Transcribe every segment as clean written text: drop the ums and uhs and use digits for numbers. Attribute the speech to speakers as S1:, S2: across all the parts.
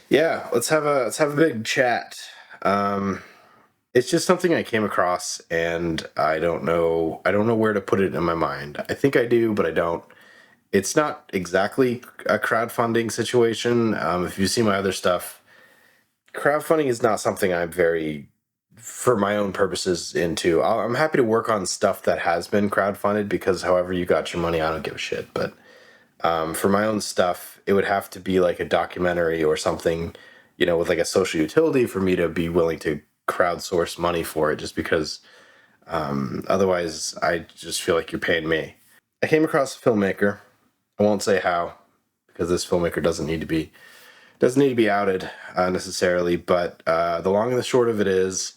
S1: Yeah, let's have a big chat. Um, it's just something I came across, and I don't know where to put it in my mind. I think I do, but I don't. It's not exactly a crowdfunding situation. If you see my other stuff, crowdfunding is not something I'm very, for my own purposes, into. I'm happy to work on stuff that has been crowdfunded because however you got your money, I don't give a shit. But for my own stuff, it would have to be like a documentary or something, with like a social utility for me to be willing to crowdsource money for it, just because otherwise I just feel like you're paying me. I came across a filmmaker. I won't say how, because this filmmaker doesn't need to be outed necessarily. But the long and the short of it is,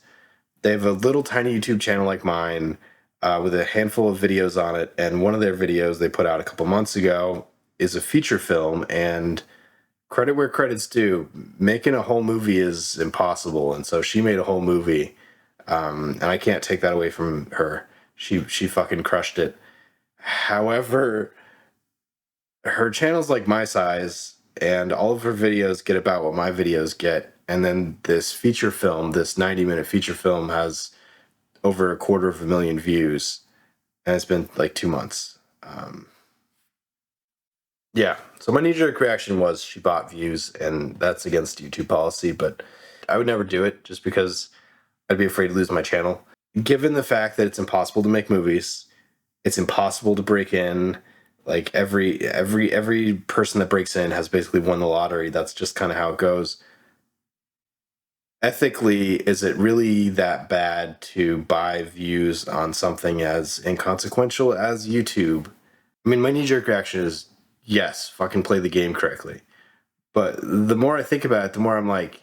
S1: they have a little tiny YouTube channel like mine with a handful of videos on it, and one of their videos they put out a couple months ago is a feature film. And credit where credit's due, making a whole movie is impossible, and so she made a whole movie, and I can't take that away from her. She fucking crushed it. However, her channel's like my size, and all of her videos get about what my videos get. And then this feature film, this 90-minute feature film, has over 250,000 views, and it's been like 2 months. Yeah, so my knee-jerk reaction was she bought views, and that's against YouTube policy, but I would never do it just because I'd be afraid to lose my channel. Given the fact that it's impossible to make movies, it's impossible to break in. Like every person that breaks in has basically won the lottery. That's just kind of how it goes. Ethically, is it really that bad to buy views on something as inconsequential as YouTube? I mean, my knee-jerk reaction is yes, fucking play the game correctly. But the more I think about it, the more I'm like,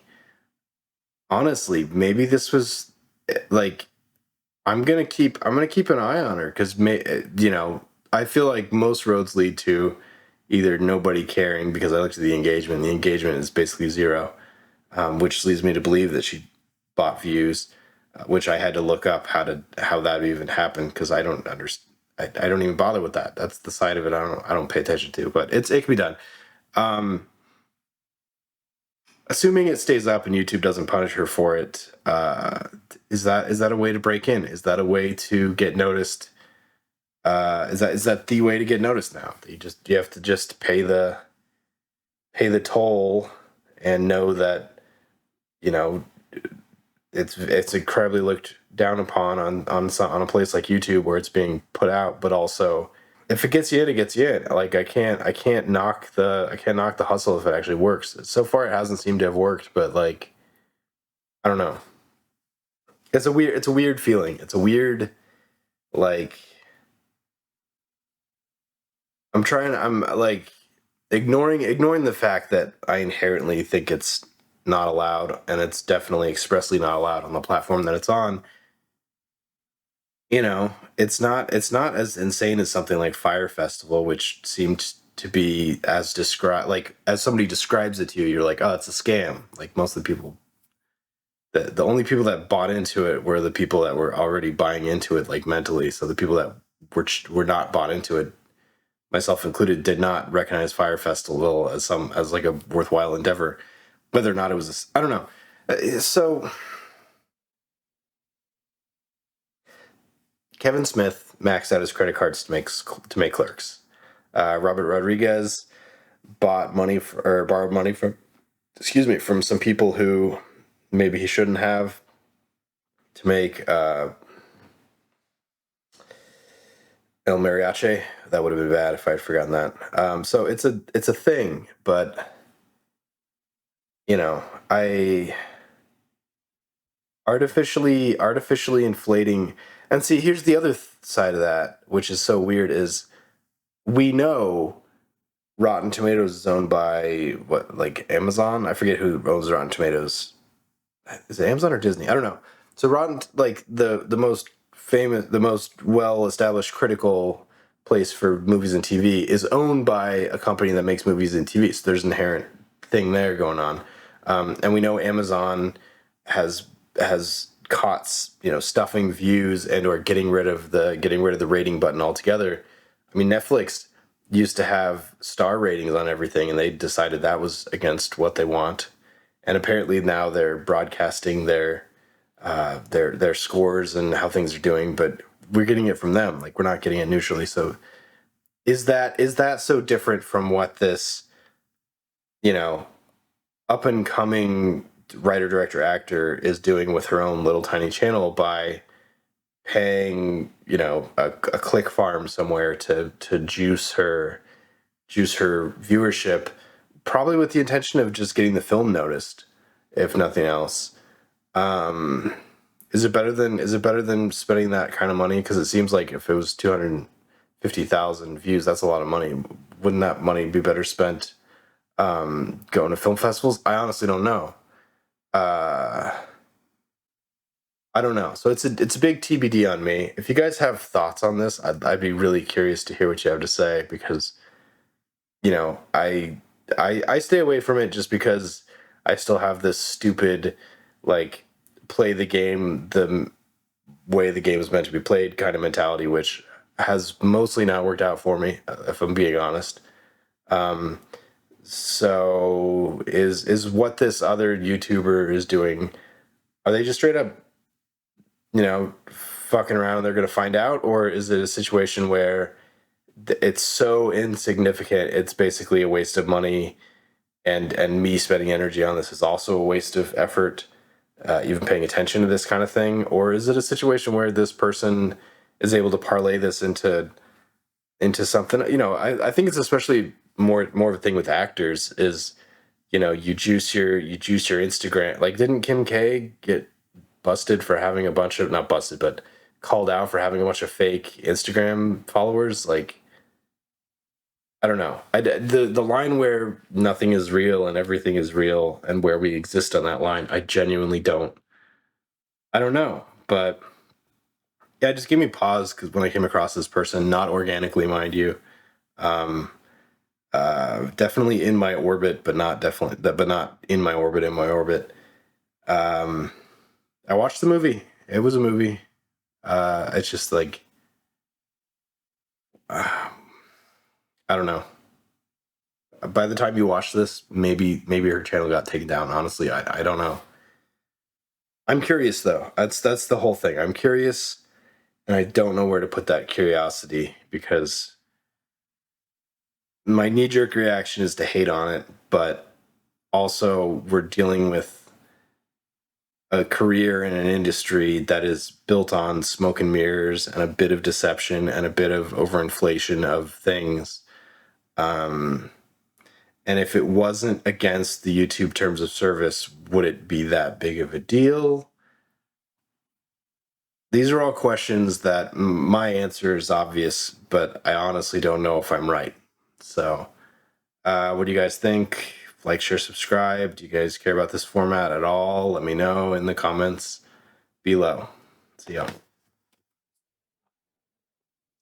S1: honestly, maybe this was like, I'm gonna keep an eye on her, because I feel like most roads lead to either nobody caring, because I looked at the engagement. The engagement is basically zero, which leads me to believe that she bought views, which I had to look up how that even happened, because I don't understand. I don't even bother with that. That's the side of it I don't pay attention to, but it can be done. Um, Assuming it stays up and YouTube doesn't punish her for it, is that a way to break in? Is that a way to get noticed? Is that the way to get noticed now? You have to just pay the toll, and know that you know it's incredibly looked down upon on a place like YouTube where it's being put out. But also, if it gets you in, it gets you in. Like, I can't knock the hustle if it actually works. So far, it hasn't seemed to have worked, but like, I don't know. It's a weird feeling. It's a weird, like, I'm like ignoring the fact that I inherently think it's not allowed, and it's definitely expressly not allowed on the platform that it's on. It's not as insane as something like Fire Festival, which seemed to be as described. Like, as somebody describes it to you, you're like, oh, it's a scam. Like, most of the people, the only people that bought into it were the people that were already buying into it, like, mentally. So the people that were not bought into it, myself included, did not recognize Fire Festival as like a worthwhile endeavor. Whether or not it was, I don't know. So Kevin Smith maxed out his credit cards to make Clerks. Robert Rodriguez borrowed money from some people who maybe he shouldn't have, to make El Mariachi. That would have been bad if I'd forgotten that. So it's a thing, but I artificially inflating. And see, here's the other side of that, which is so weird, is we know Rotten Tomatoes is owned by what, like Amazon? I forget who owns Rotten Tomatoes. Is it Amazon or Disney? I don't know. So Rotten, like the most famous, the most well established critical place for movies and TV, is owned by a company that makes movies and TV. So there's an inherent thing there going on, and we know Amazon has caught stuffing views and or getting rid of the rating button altogether. I mean, Netflix used to have star ratings on everything, and they decided that was against what they want. and apparently now they're broadcasting their scores and how things are doing, but we're getting it from them. Like, we're not getting it neutrally. So is that so different from what this, you know, up and coming writer, director, actor is doing with her own little tiny channel by paying, a click farm somewhere to juice her viewership, probably with the intention of just getting the film noticed, if nothing else. Um, is it better than spending that kind of money? Because it seems like if it was 250,000 views, that's a lot of money. Wouldn't that money be better spent going to film festivals? I honestly don't know. Uh, I don't know. So it's a big TBD on me. If you guys have thoughts on this, I'd be really curious to hear what you have to say, because I stay away from it just because I still have this stupid, like, play the game the way the game is meant to be played kind of mentality, which has mostly not worked out for me, if I'm being honest. Um, so is what this other YouTuber is doing, are they just straight up, fucking around and they're going to find out? Or is it a situation where it's so insignificant, it's basically a waste of money, and me spending energy on this is also a waste of effort, even paying attention to this kind of thing? Or is it a situation where this person is able to parlay this into something? I think it's especially more of a thing with actors is, you juice your Instagram. Like, didn't Kim K get busted for having a bunch of, not busted, but called out for having a bunch of fake Instagram followers? Like, I don't know. The line where nothing is real and everything is real, and where we exist on that line, I genuinely don't. I don't know. But yeah, just give me pause, because when I came across this person, not organically, mind you, um, definitely in my orbit, but not in my orbit. In my orbit. Um, I watched the movie. It was a movie. It's just like, uh, I don't know. By the time you watch this, maybe her channel got taken down. Honestly, I don't know. I'm curious though. That's the whole thing. I'm curious, and I don't know where to put that curiosity, because my knee jerk reaction is to hate on it, but also we're dealing with a career in an industry that is built on smoke and mirrors and a bit of deception and a bit of overinflation of things. Um, and if it wasn't against the YouTube terms of service, would it be that big of a deal? These are all questions that my answer is obvious, but I honestly don't know if I'm right. So, what do you guys think? Like, share, subscribe. Do you guys care about this format at all? Let me know in the comments below. See ya.